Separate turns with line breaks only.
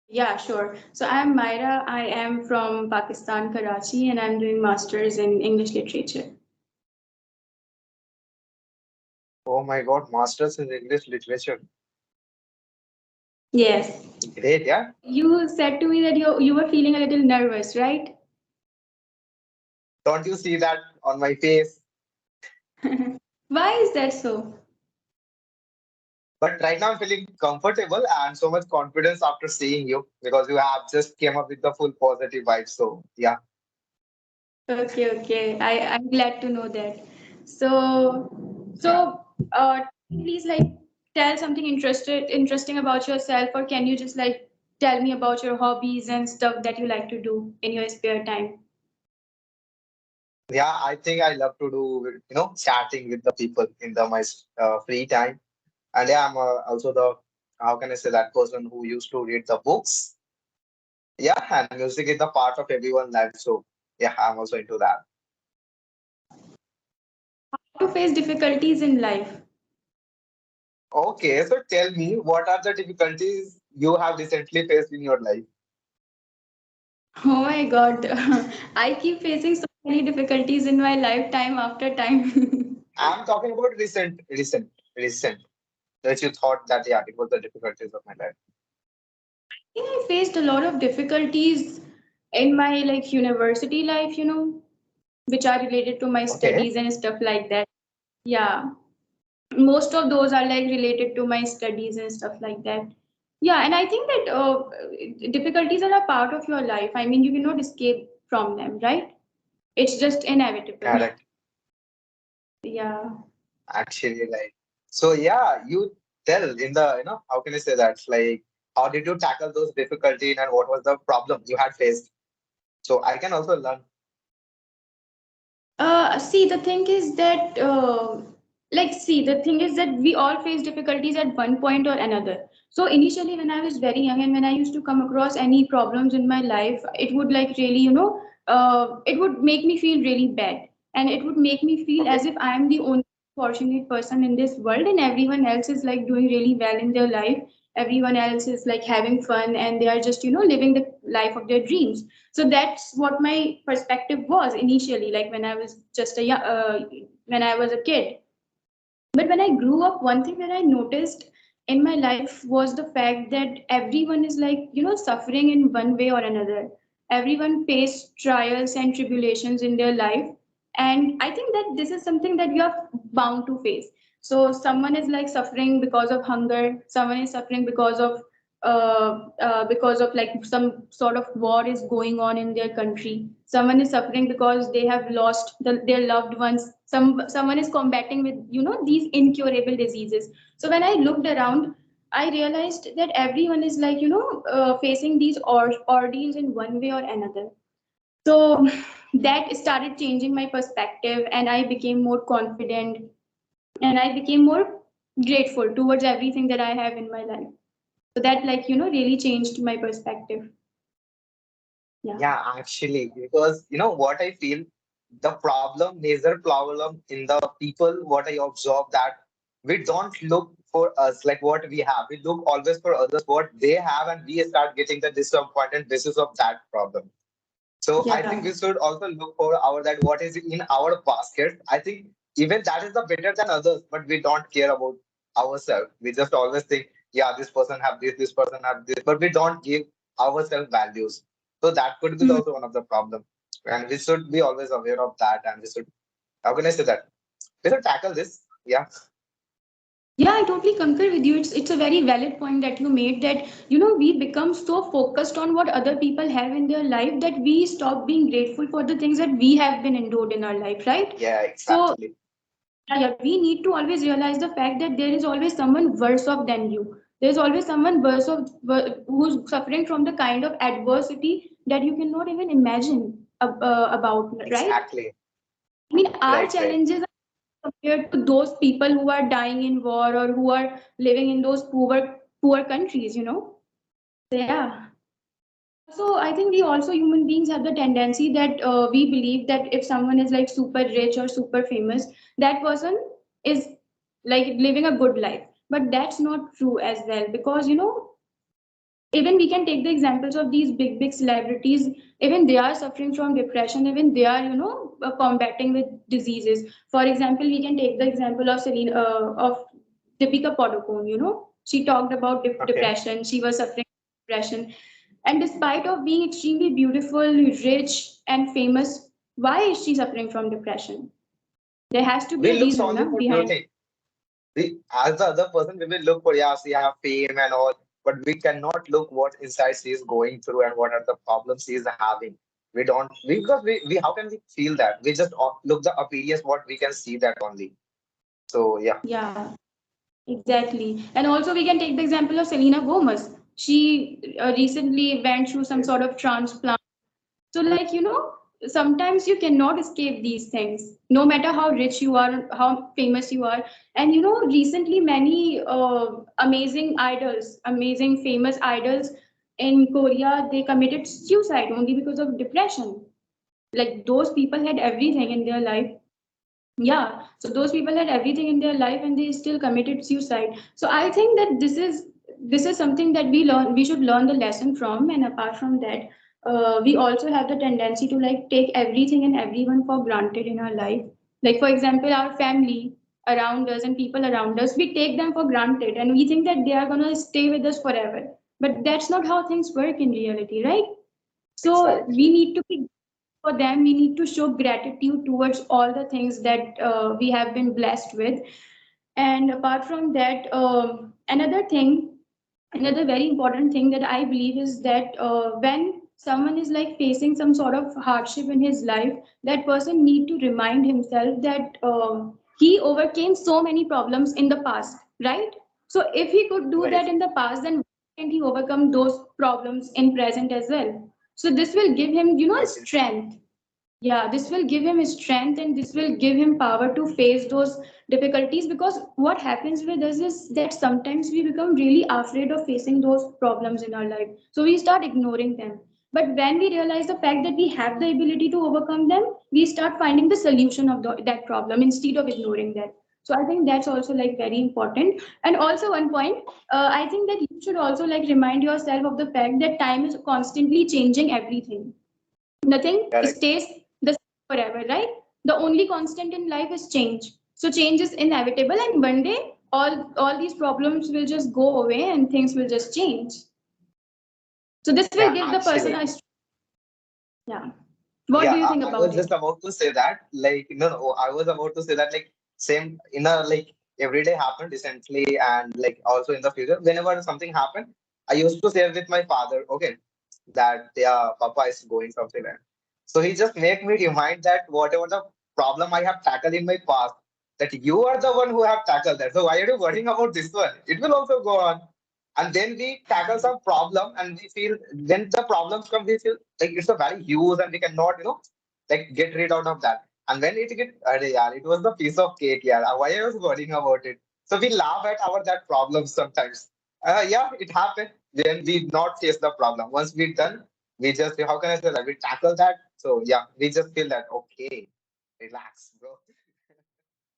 Yeah, sure. So I'm Myra. I am from Pakistan, Karachi, and I'm doing masters in English literature.
Oh my God, Masters in English Literature.
Yes.
Great, yeah.
You said to me that you were feeling a little nervous, right?
Don't you see that on my face?
Why is that so?
But right now I'm feeling comfortable and so much confidence after seeing you because you have just came up with the full positive vibe. So yeah.
Okay, okay. I'm glad to know that. So, please like tell something interesting about yourself, or can you just like tell me about your hobbies and stuff that you like to do in your spare time?
Yeah, I think I love to do, chatting with the people in the my free time. And yeah, I'm also the, how can I say, that person who used to read the books. Yeah, and music is the part of everyone's life. So yeah, I'm also into that.
To face difficulties in life.
Okay, so tell me, what are the difficulties you have recently faced in your life?
Oh my God, I keep facing so many difficulties in my lifetime after time.
I'm talking about recent, that you thought that, yeah, it was the difficulties of my life.
think I faced a lot of difficulties in my like university life, which are related to my
Okay,
studies and stuff like that. Yeah, most of those are like related to my studies and stuff like that. Yeah, and I think that difficulties are a part of your life. I mean, you cannot escape from them, right? It's just inevitable.
correct.
Yeah.
Actually, like, so yeah, you tell in the, how can I say that? Like, how did you tackle those difficulties and what was the problem you had faced? So I can also learn.
See, the thing is that, the thing is that we all face difficulties at one point or another. So initially, when I was very young and when I used to come across any problems in my life, it would like really, it would make me feel really bad, and it would make me feel
Okay.
as if I am the only fortunate person in this world, and everyone else is like doing really well in their life. Everyone else is like having fun, and they are just, living the life of their dreams. So that's what my perspective was initially, like when I was just when I was a kid. But when I grew up, one thing that I noticed in my life was the fact that everyone is like, suffering in one way or another. Everyone faced trials and tribulations in their life. And I think that this is something that we are bound to face. So someone is like suffering because of hunger, someone is suffering because of like some sort of war is going on in their country. Someone is suffering because they have lost their loved ones. Someone is combating with these incurable diseases. So when I looked around, I realized that everyone is like facing these ordeals in one way or another. So that started changing my perspective, and I became more confident, and I became more grateful towards everything that I have in my life. So that like really changed my perspective. Yeah.
Yeah, actually, because you know what I feel, the problem, major problem in the people, what I observe that we don't look for us like what we have. We look always for others what they have, and we start getting the disappointed basis of that problem. So I
Yeah.
think we should also look for our that what is in our basket. I think even that is the better than others, but we don't care about ourselves. We just always think, yeah, this person have this person have this, but we don't give ourselves values. So that could be
Mhm.
also one of the problem. And we should be always aware of that. And we should, how can I say that? We should tackle this. Yeah.
Yeah, I totally concur with you. It's a very valid point that you made, that we become so focused on what other people have in their life that we stop being grateful for the things that we have been endured in our life, right?
Yeah,
So
exactly.
yeah, we need to always realize the fact that there is always someone worse off than you. There's always someone who's suffering from the kind of adversity that you cannot even imagine about, right?
Exactly.
I mean, our
Right, right.
challenges are compared to those people who are dying in war or who are living in those poor countries. So, yeah. Also, I think we also human beings have the tendency that we believe that if someone is like super rich or super famous, that person is like living a good life. But that's not true as well, because Even we can take the examples of these big celebrities. Even they are suffering from depression. Even they are, combating with diseases. For example, we can take the example of of Deepika Padukone. She talked about
Okay.
depression. She was suffering from depression, and despite of being extremely beautiful, rich, and famous, why is she suffering from depression? There has to be
We
a
look
reason,
solely
na,
for
behind.
beauty. We, as the other person, we will look for, yeah, she have fame and all, but we cannot look what inside she is going through and what are the problems she is having. We don't, because we how can we feel that? We just look the appearance, what we can see that only. So yeah,
Yeah, exactly. And also, we can take the example of Selena Gomez. She recently went through some
yes,
sort of transplant. So, like, sometimes you cannot escape these things, no matter how rich you are, how famous you are. And, recently, many amazing famous idols in Korea, they committed suicide only because of depression. Like, those people had everything in their life. Yeah, so those people had everything in their life and they still committed suicide. So I think that this is something that we should learn the lesson from. And apart from that, we also have the tendency to like take everything and everyone for granted in our life. Like for example, our family around us and people around us, we take them for granted and we think that they are gonna stay with us forever. But that's not how things work in reality, right? So we
exactly.
need to be for them. We need to show gratitude towards all the things that we have been blessed with. And apart from that, another very important thing that I believe is that when someone is like facing some sort of hardship in his life, that person need to remind himself that he overcame so many problems in the past, right? So if he could do
Very
that in
true.
the past, then why can't he overcome those problems in present as well? So this will give him,
I feel so.
strength. Yeah, this will give him strength and this will give him power to face those difficulties, because what happens with us is that sometimes we become really afraid of facing those problems in our life. So we start ignoring them. But when we realize the fact that we have the ability to overcome them, we start finding the solution of that problem instead of ignoring that. So I think that's also like very important. And also one point, I think that you should also like remind yourself of the fact that time is constantly changing everything. Nothing
Correct.
stays the same forever, right? The only constant in life is change. So change is inevitable, and one day all these problems will just go away and things will just change. So this will
Yeah,
give the person a
absolutely.
yeah. What
Yeah,
do you think
I
about
was just
it?
about to say that. Like, no, I was about to say that, like, same in a like every day happened recently, and like also in the future, whenever something happened, I used to share with my father, okay, that yeah, Papa is going something like. So he just make me remind that whatever the problem I have tackled in my past, that you are the one who have tackled that. So why are you worrying about this one? It will also go on. And then we tackle some problem and we feel when the problems come, we feel like it's a very huge and we cannot, like get rid out of that. And when it get, arey yaar, it was the piece of cake, yeah. Why I was worrying about it? So we laugh at our that problem sometimes. Yeah, it happened. Then we not face the problem. Once we done, we just how can I say that we tackle that. So yeah, we just feel that okay, relax, bro.